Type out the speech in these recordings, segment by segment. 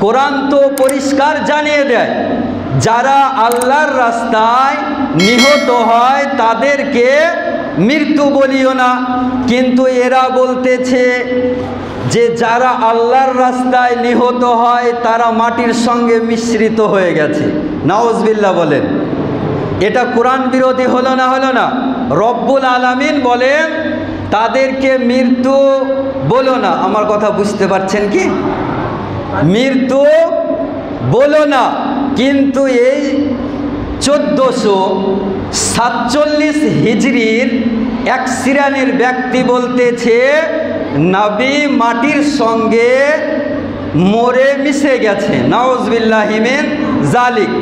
কোরআন তো পরিষ্কার জানিয়ে দেয়, যারা আল্লাহর রাস্তায় নিহত হয় তাদেরকে মৃত্যু বলিও না। কিন্তু এরা বলতেছে যে যারা আল্লাহর রাস্তায় নিহত হয় তারা মাটির সঙ্গে মিশ্রিত হয়ে গেছে। নাউজুবিল্লাহ বলেন। এটা কোরআন বিরোধী হলো না? হলো না? রব্বুল আলামিন বলেন তাদেরকে মৃত্যু বলো না। আমার কথা বুঝতে পারছেন কি? মৃত্যু বলো না। কিন্তু এই 1447 হিজরির এক শ্রেণীর ব্যক্তি বলতেছে নবী মাটির সঙ্গে মরে মিশে গেছে। নাউজুবিল্লাহি মিন জালিক।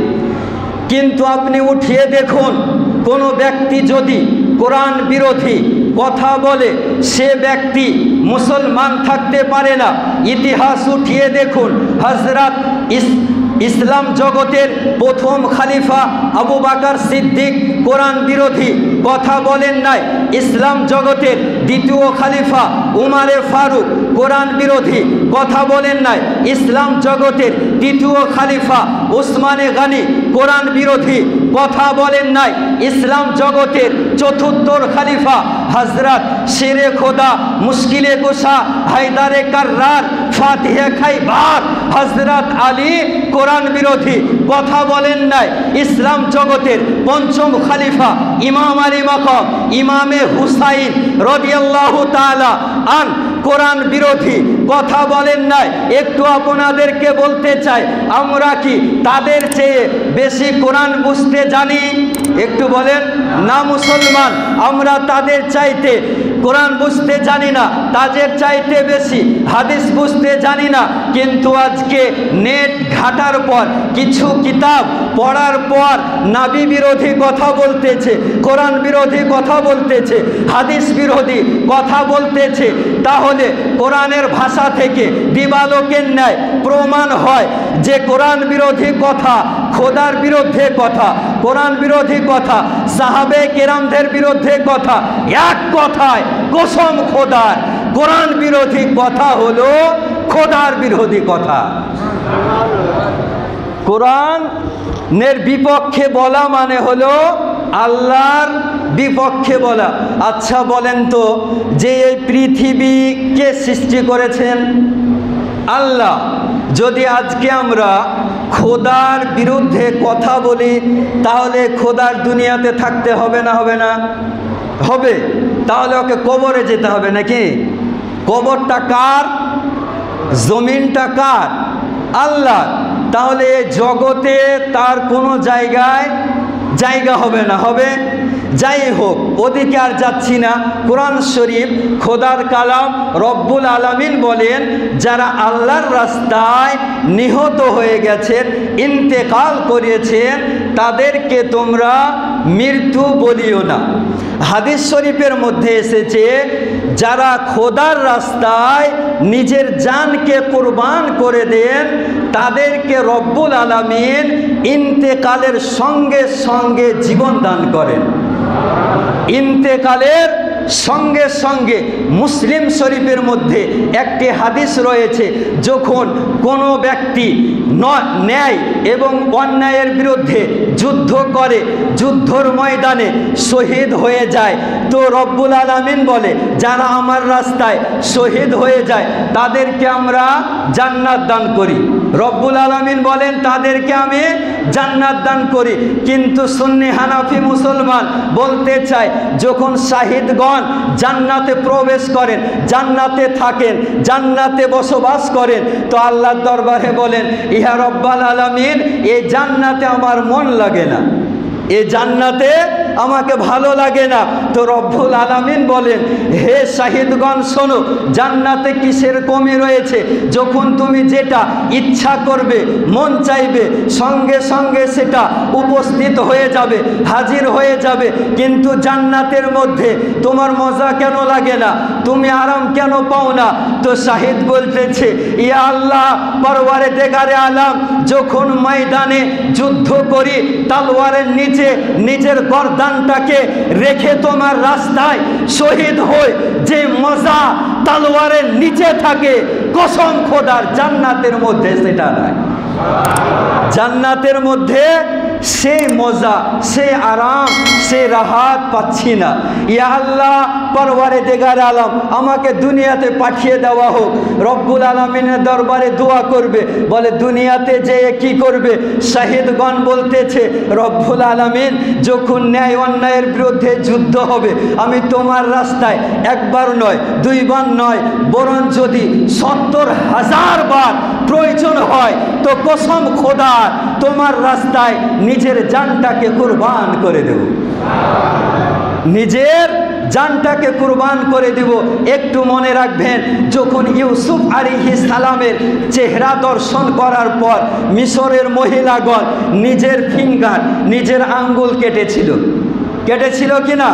কিন্তু আপনি উঠিয়ে দেখুন, কোনো ব্যক্তি যদি কোরআন বিরোধী কথা বলে সে ব্যক্তি মুসলমান থাকতে পারে না। ইতিহাস উঠিয়ে দেখুন, হযরত ইসলাম জগতের প্রথম খলিফা আবু বকর সিদ্দিক কোরআন বিরোধী কথা বলেন নাই। ইসলাম জগতের দ্বিতীয় খলিফা উমারে ফারুক কোরআন বিরোধী কথা বলেন নাই। ইসলাম জগতের তৃতীয় খলিফা উসমানে গনি কোরআন বিরোধী কথা বলেন নাই। ইসলাম জগতের চতুর্থ খলিফা হযরত শেরে খোদা মুশকিলে কুশা হায়দারে কাররার ফাতিহে খাইবার হযরত আলী কোরআন বিরোধী কথা বলেন নাই। ইসলাম জগতের পঞ্চম খলিফা ইমাম আলী মাকাম ইমামে হুসাইন রাদিয়াল্লাহু তাআলা আন কোরআন বিরোধী কথা বলেন নাই। একটু আপনাদেরকে বলতে চাই, আমরা কি তাদের চেয়ে বেশি কোরআন বুঝতে জানি? একটু বলেন না। মুসলমান আমরা তাদের চাইতে কোরআন বুঝতে জানি না, তাদের চাইতে বেশি হাদিস বুঝতে জানি না। কিন্তু আজকে নেট ঘাটার পর, কিছু কিতাব পড়ার পর নবী বিরোধী কথা বলতেছে, কোরআন বিরোধী কথা বলতেছে, হাদিস বিরোধী কথা বলতেছে। তাহলে কোরআনের ভাষা থেকে দিবালোকের ন্যায় প্রমাণ হয় যে কোরআন বিরোধী কথা খোদার বিরুদ্ধে কথা, কোরআন বিরোধী কথা সাহাবে কেরামদের বিরুদ্ধে কথা। এক কথায় কসম খোদার, কোরআন বিরোধী কথা হলো খোদার বিরোধী কথা। কোরআনের বিপক্ষে বলা মানে হলো আল্লাহর বিপক্ষে বলা। আচ্ছা বলেন তো, যে এই পৃথিবী কে সৃষ্টি করেছেন? আল্লাহ। যদি আজকে আমরা খোদার বিরুদ্ধে কথা বলি তাহলে খোদার দুনিয়াতে থাকতে হবে না? হবে না? হবে। তাহলে ওকে কবরে যেতে হবে নাকি? কবরটা কার? জমিনটা কার? আল্লাহ। তাহলে এই জগতে তার কোনো জায়গা হবে না? হবে। যাই হোক, ওদিকে আর যাচ্ছি না। কোরআন শরীফ খোদার কালাম, রব্বুল আলামিন বলেন যারা আল্লাহর রাস্তায় নিহত হয়ে গেছেন, ইন্তেকাল করেছেন, তাদেরকে তোমরা মৃত্যু বলিও না। হাদিস শরীফের মধ্যে এসেছে যারা খোদার রাস্তায় নিজের জানকে কুরবান করে দেন তাদেরকে রব্বুল আলামিন ইন্তেকালের সঙ্গে সঙ্গে জীবন দান করেন। ইন্তেকালের সঙ্গে সঙ্গে মুসলিম শরীফের মধ্যে একটি হাদিস রয়েছে, যখন কোনো ব্যক্তি ন্যায় এবং অন্যায়ের বিরুদ্ধে যুদ্ধ করে, যুদ্ধর ময়দানে শহীদ হয়ে যায়, তো রব্বুল আলামিন বলে যারা আমার রাস্তায় শহীদ হয়ে যায় তাদেরকে আমরা জান্নাত দান করি। রব্বুল আলামিন বলেন তাদেরকে আমি জান্নাত দান করি। কিন্তু সুন্নি হানাফি মুসলমান বলতে চায় যখন শাহিদগণ জান্নাতে প্রবেশ করেন, জান্নাতে থাকেন, জান্নাতে বসবাস করেন, তো আল্লাহর দরবারে বলেন ইয়া রব্বাল আলামিন এই জান্নাতে আমার মন লাগে না, এই জান্নাতে আমাকে ভালো লাগে না। তো রব্বুল আলামিন বলেন হে শাহিদগণ শোনো, জান্নাতে কিসের কমি রয়েছে? যখন তুমি যেটা ইচ্ছা করবে, মন চাইবে, সঙ্গে সঙ্গে সেটা উপস্থিত হয়ে যাবে, হাজির হয়ে যাবে। কিন্তু জান্নাতের মধ্যে তোমার মজা কেন লাগে না? তুমি আরাম কেন পাও না? তো শাহিদ বলতেছে ইয়া আল্লাহ পরওয়ারদিগারে আলাম, যখন ময়দানে যুদ্ধ করি তলোয়ারের নিচে নিজের গর্দানটাকে রেখে তোমার রাস্তায় শহীদ হই, যে মজা তলোয়ারের নিচে থাকে কসম খোদার জান্নাতের মধ্যে সেটা নাই। জান্নাতের মধ্যে সে মজা, সে আরাম, সে রাহাত পাচ্ছি না। ইয়া আল্লাহ পরওয়ারদিগার আলম, আমাকে দুনিয়াতে পাঠিয়ে দেওয়া হোক। রব্বুল আলমিনের দরবারে দোয়া করবে, বলে দুনিয়াতে যেয়ে কি করবে? শাহিদগণ বলতেছে রব্বুল আলমিন যখন ন্যায় অন্যায়ের বিরুদ্ধে যুদ্ধ হবে, আমি তোমার রাস্তায় একবার নয়, দুইবার নয়, বরং যদি 70,000 বার প্রয়োজন হয় তো কসম খোদার তোমার রাস্তায় নিজের জানটাকে কুরবান করে দেব, নিজের জানটাকে কুরবান করে দেব। একটু মনে রাখবেন, যখন ইউসুফ আলাইহিস সালামের চেহারা দর্শন করার পর মিশরের মহিলাগণ নিজের ফিঙ্গার, নিজের আঙ্গুল কেটেছিল কিনা?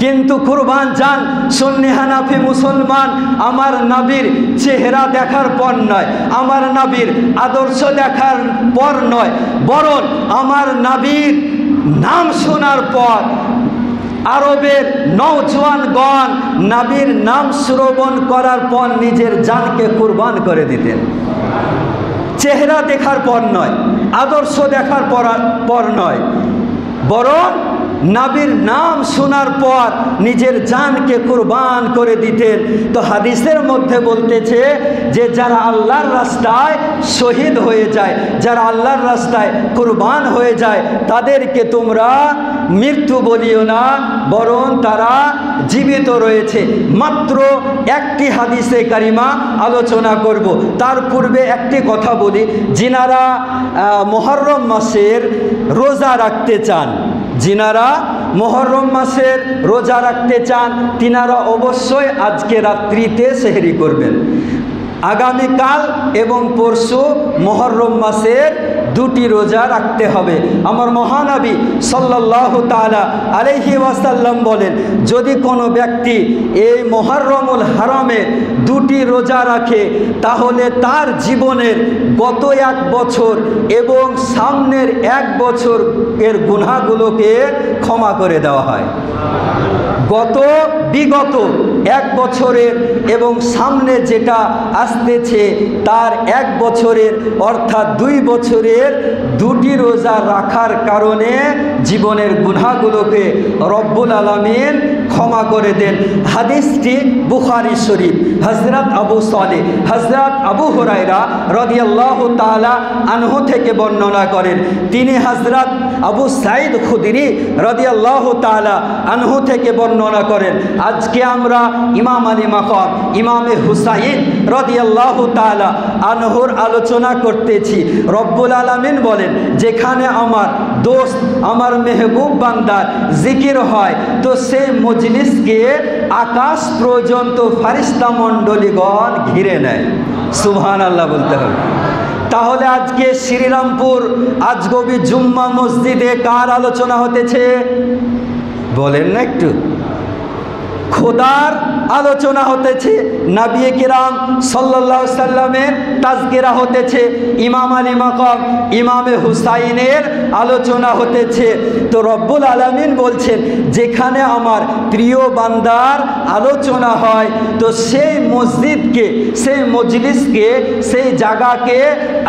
কিন্তু কুরবান জান সুন্নি হানাফি মুসলমান আমার নবীর চেহারা দেখার পর নয়, আমার নবীর আদর্শ দেখার পর নয়, বরং আমার নবীর নাম শোনার পর আরবের নওজওয়ানগণ নবীর নাম শ্রবণ করার পর নিজের জানকে কুরবান করে দিতেন। চেহারা দেখার পর নয়, আদর্শ দেখার পর নয়, বরং নবীর নাম শোনার পর নিজের জানকে কুরবান করে দিতেন। তো হাদিসের মধ্যে বলতেছে যে যারা আল্লাহর রাস্তায় শহীদ হয়ে যায়, যারা আল্লাহর রাস্তায় কুরবান হয়ে যায়, তাদেরকে তোমরা মৃত্যু বলিও না, বরং তারা জীবিত রয়েছে। মাত্র একটি হাদিসে কারিমা আলোচনা করব। তার পূর্বে একটি কথা বলি, যিনারা মুহররম মাসের রোজা রাখতে চান, যিনারা মুহররম মাসের রোজা রাখতে চান, তিনারা অবশ্যই আজকে রাত্রিতে সেহরি করবেন। আগামীকাল এবং পরশু মুহররম মাসের দুটি রোজা রাখতে হবে। আমার মহানবী সাল্লাল্লাহু তাআলা আলাইহি ওয়াসাল্লাম বলেন, যদি কোনো ব্যক্তি এই মুহররমুল হারামে দুটি রোজা রাখে, তাহলে তার জীবনের গত 1 বছর এবং সামনের 1 বছর এর গুনাহগুলোকে ক্ষমা করে দেওয়া হয়। বিগত 1 বছরের এবং সামনে যেটা আসতেছে তার 1 বছরের অর্থাৎ 2 বছরের দুটি রোজা রাখার কারণে জীবনের গুনাহগুলোকে রব্বুল আলামিন ক্ষমা করে দেন। হাদিসটি বুখারী শরীফ। হযরত আবু সালেহ, হযরত আবু হুরায়রা রাদিয়াল্লাহু তাআলা আনহু থেকে বর্ণনা করেন। তিনি হযরত আবু সাঈদ খুদরি রাদিয়াল্লাহু তাআলা আনহু থেকে বর্ণনা করেন। আজকে আমরা ইমাম আলী মাকাম ইমামে হুসাইন রাদিয়াল্লাহু তাআলা আনহুর আলোচনা করতেছি। রব্বুল আলামিন বলেন, যেখানে আমার দোস্ত, আমার মেহবুব বান্দার জিকির হয়, তো সেই মজলিসকে আকাশ পর্যন্ত ফারিস্তা মণ্ডলীগণ ঘিরে নেয়। সুবহানাল্লাহ বলতে হবে। তাহলে আজকে শ্রীরামপুর আজগবি জুম্মা মসজিদে কার আলোচনা হতেছে বলেন না একটু? খোদার আলোচনা হতেছে, নবী কিরাম সাল্লাল্লাহু আলাইহি সাল্লামের তাজকিরা হতেছে, ইমাম আলী মাকাম ইমামে হুসাইনের আলোচনা হতেছে। তো রব্বুল আলামিন বলছেন, যেখানে আমার প্রিয় বান্দার আলোচনা হয়, তো সেই মসজিদকে, সেই মজলিসকে, সেই জায়গাকে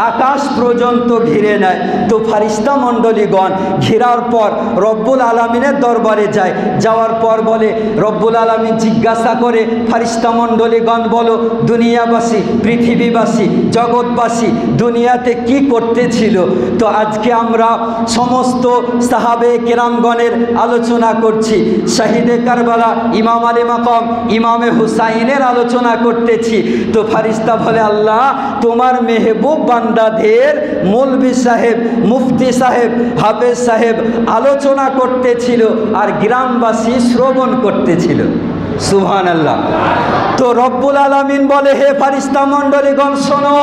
আকাশ পর্যন্ত ঘিরে নেয়। তো ফারিস্তা মণ্ডলীগণ ঘেরার পর রব্বুল আলামিনের দরবারে যায়। যাওয়ার পর বলে, রব্বুল আলামিন জিজ্ঞাসা করে, ফারিস্তা মণ্ডলীগণ বলো, দুনিয়াবাসী, পৃথিবীবাসী, জগৎবাসী দুনিয়াতে কি করতেছিল? তো আজকে আমরা সমস্ত সাহাবে কেরামগণের আলোচনা করছি, শহীদে কারবালা ইমাম আলী মাকাম ইমামে হুসাইনের আলোচনা করতেছি। তো ফারিস্তা বলে, আল্লাহ তোমার মেহবুব বান্দাদের মৌলভী সাহেব, মুফতি সাহেব, হাফেজ সাহেব আলোচনা করতেছিল আর গ্রামবাসী শ্রবণ করতেছিল। সুবহানাল্লাহ। তো রব্বুল আলামিন বলে, হে ফারিস্তা মণ্ডলীগণ শোনো,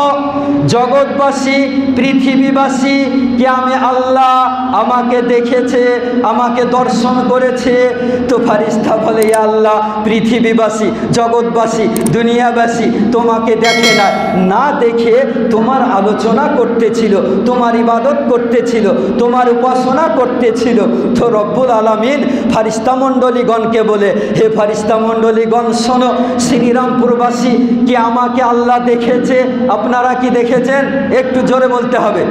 জগৎবাসী, পৃথিবীবাসী কি আমি আল্লাহ আমাকে দেখেছে, আমাকে দর্শন করেছে? তো ফারিস্তা বলে, ইয়া আল্লাহ পৃথিবীবাসী, জগৎবাসী, দুনিয়াবাসী তোমাকে দেখে না, না দেখে তোমার আলোচনা করতেছিল, তোমার ইবাদত করতেছিল, তোমার উপাসনা করতেছিল। তো রব্বুল আলামিন ফারিস্তা মণ্ডলীগণকে বলে, হে ফারিস্তা মণ্ডলীগণ শোনো, শ্রীরামপুরবাসী কি আমাকে আল্লাহ দেখেছে? আপনারা কি দেখেছেন? একটু জোরে বলতে হবে।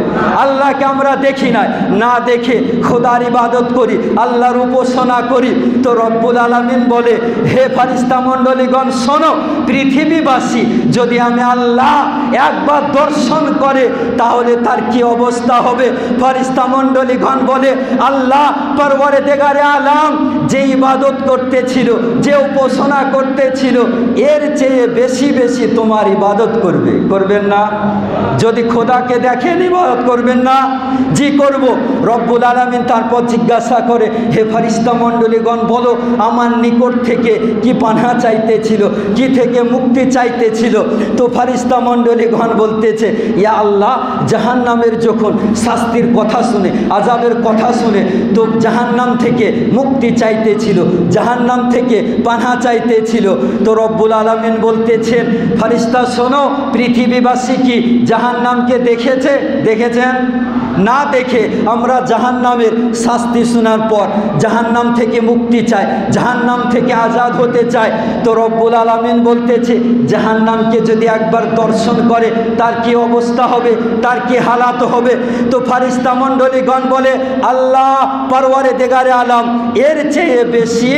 আল্লাহকে আমরা দেখি নাই, না দেখে খোদার ইবাদত করি, আল্লাহর উপাসনা করি। তো রব্বুল আলামিন বলে, হে ফারিস্তা মণ্ডলীগণ শোনো, পৃথিবীবাসী যদি আমি আল্লাহ একবার দর্শন করে তাহলে তার কি অবস্থা হবে? ফারিস্তা মণ্ডলীগণ বলে, আল্লাহ পরওয়ারদিগারে আলাম যে ইবাদত করতেছিল, যে উপাসনা করতেছিল, এর চেয়ে বেশি বেশি তোমার ইবাদত করবে। করবেন না? যদি খোদাকে দেখেন ইবাদত করবেন না? জি করব। রব্বুল আলামিন তারপর জিজ্ঞাসা করে, হে ফারিস্তা মণ্ডলীগণ বলো, আমার নিকট থেকে কি পানাহ চাইতেছিল, কি থেকে মুক্তি চাইতেছিল? তো ফারিস্তা মণ্ডলীগণ বলতেছে, ইয়া আল্লাহ, জাহান্নামের যখন শাস্তির কথা শুনে, আযাবের কথা শুনে তো জাহান্নাম থেকে মুক্তি চাইতেছিল, জাহান্নাম থেকে পানাহ চাইতেছিল। তো রব্বুল আলামিন বলতেছেন, ফারিস্তা শোনো, পৃথিবীবাসী কি জাহান্নামকে দেখেছে? দেখেছেন? না দেখে আমরা জাহান্নামের শাস্তি শোনার পর জাহান্নাম থেকে মুক্তি চাই, জাহান্নাম থেকে আজাদ হতে চাই। তো রব্বুল আলামিন বলতেছে, জাহান্নামকে যদি একবার দর্শন করে তার কি অবস্থা হবে, তার কি হালাত হবে? তো ফারিস্তা মণ্ডলীগণ বলে, আল্লাহ পরওয়ারদিগারে আলাম এর চেয়ে বেশি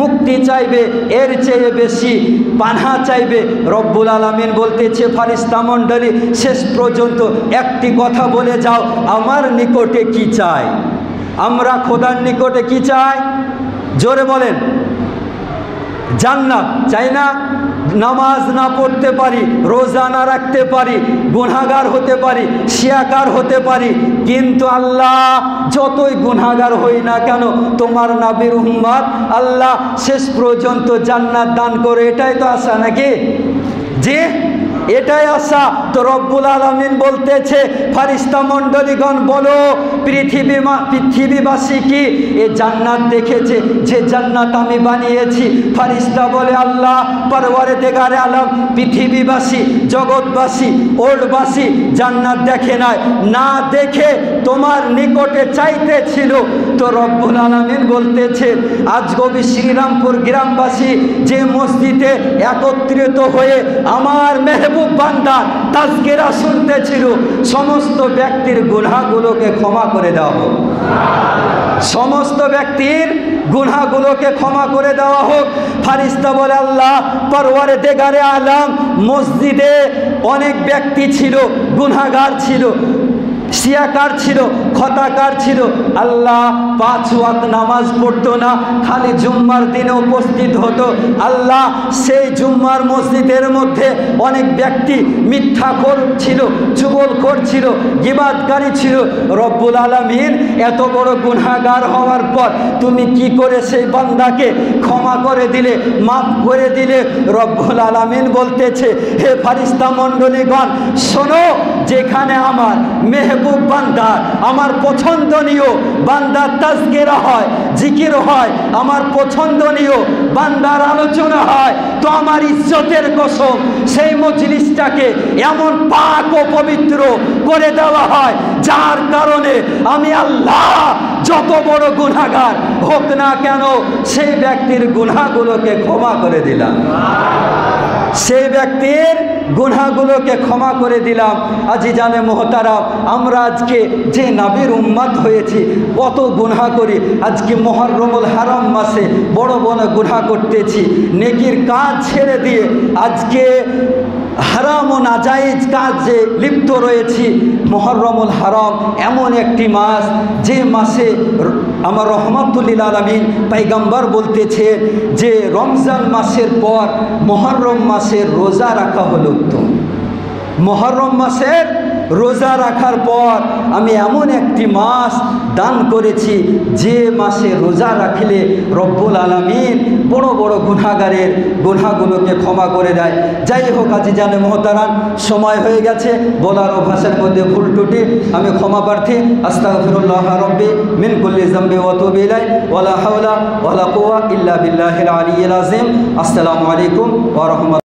মুক্তি চাইবে, এর চেয়ে বেশি পানাহ চাইবে। রব্বুল আলামিন বলতেছে, ফারিস্তা মণ্ডলী শেষ পর্যন্ত একটি কথা বলে যাও, আমার নিকটে কি চাই? আমরা খোদার নিকটে কি চাই? জোরে বলেন। জান্নাত চাই না? নামাজ না পড়তে পারি, রোজা না রাখতে পারি, গুনাহগার হতে পারি, শিয়াকার হতে পারি, কিন্তু আল্লাহ যতই গুনাহগার হই না কেন তোমার নবীর উম্মত আল্লাহ শেষ পর্যন্ত জান্নাত দান করে, এটাই তো আশা নাকি? জি, এটাই আশা। তো রব্বুল আলামিন বলতেছে, ফারিস্তা মণ্ডলীগণ বলো, পৃথিবীবাসী কি এ জান্নাত দেখেছে যে জান্নাত আমি বানিয়েছি? ফারিস্তা বলে, আল্লাহ পরওয়ারদিগারে আলাম পৃথিবীবাসী, জগৎবাসী, ওল্ডবাসী জান্নাত দেখে নাই, না দেখে তোমার নিকটে চাইতেছিল। তো রব্বুল আলামিন বলতেছে, আজ কবি শ্রীরামপুর গ্রামবাসী যে মসজিদে একত্রিত হয়ে আমার মেহবুব বান্দার তাজকিরা শুনতেছিল, সমস্ত ব্যক্তির গুনাহগুলোকে ক্ষমা করে দেওয়া হোক, সমস্ত ব্যক্তির গুনাহগুলোকে ক্ষমা করে দেওয়া হোক। ফারিস্তা বলে, আল্লাহ পরওয়ারদিগারে আলাম মসজিদে অনেক ব্যক্তি ছিল, গুনাহগার ছিল, শিয়াকার ছিল, খতাকার ছিল, আল্লাহ 5 ওয়াক্ত নামাজ পড়তো না, খালি জুম্মার দিনে উপস্থিত হতো। আল্লাহ সেই জুম্মার মসজিদের মধ্যে অনেক ব্যক্তি মিথ্যাখোর ছিল, চুগলখোর ছিল, গীবাতকারী ছিল। রব্বুল আলামিন এত বড় গুনাহগার হওয়ার পর তুমি কি করে সেই বান্দাকে ক্ষমা করে দিলে, মাফ করে দিলে? রব্বুল আলামিন বলতেছে, হে ফারিস্তা মণ্ডলীগণ শোনো, যেখানে আমার মেহবুব বান্দা, আমার পছন্দনীয় বান্দার তাজকিরা হয়, জিকির হয়, আমার পছন্দনীয় বান্দার আলোচনা হয়, তো আমার ইজ্জতের কসম সেই মজলিসটাকে এমন পাক ও পবিত্র করে দেওয়া হয়, যার কারণে আমি আল্লাহ যত বড় গুনাহগার হোক না কেন সেই ব্যক্তির গুনাহগুলোকে ক্ষমা করে দিলাম, সেই ব্যক্তির গুনাহগুলোকে ক্ষমা করে দিলাম। আজিজানে মোহতারাম, আমরা আজকে যে নবীর উম্মত হয়েছি কত গুনাহ করি। আজকে মুহররমুল হারাম মাসে বড় বড় গুনাহ করতেছি, নেকির কাজ ছেড়ে দিয়ে আজকে হারাম ও নাজায়েজ কাজে লিপ্ত রয়েছি। মুহররমুল হারাম এমন একটি মাস, যে মাসে আমার রহমাতুল লিল আলামিন পয়গম্বর বলতেছে যে রমজান মাসের পর মুহররম মাসের রোজা রাখা হলো উত্তম। মুহররম মাসের রোজা রাখার পর আমি এমন একটি মাস দান করেছি যে মাসে রোজা রাখলে রব্বুল আলামিন বড় বড় গুনাহগারের গুনাহগুলোকে ক্ষমা করে দেয়। যাই হোক আজিজানে মুহতারাম, সময় হয়ে গেছে, বলার ও ভাষার মধ্যে ভুল ত্রুটি আমি ক্ষমা প্রার্থী। আস্তাগফিরুল্লাহ রাব্বি মিন কুল্লি যামবি ওয়া আতুবু ইলাইহি ওয়ালা হাওলা ওয়ালা কুওয়াতা ইল্লা বিল্লাহিল আলিয়্যিল আযীম। আসসালামু আলাইকুম ওয়া রাহমাতুল্লাহ।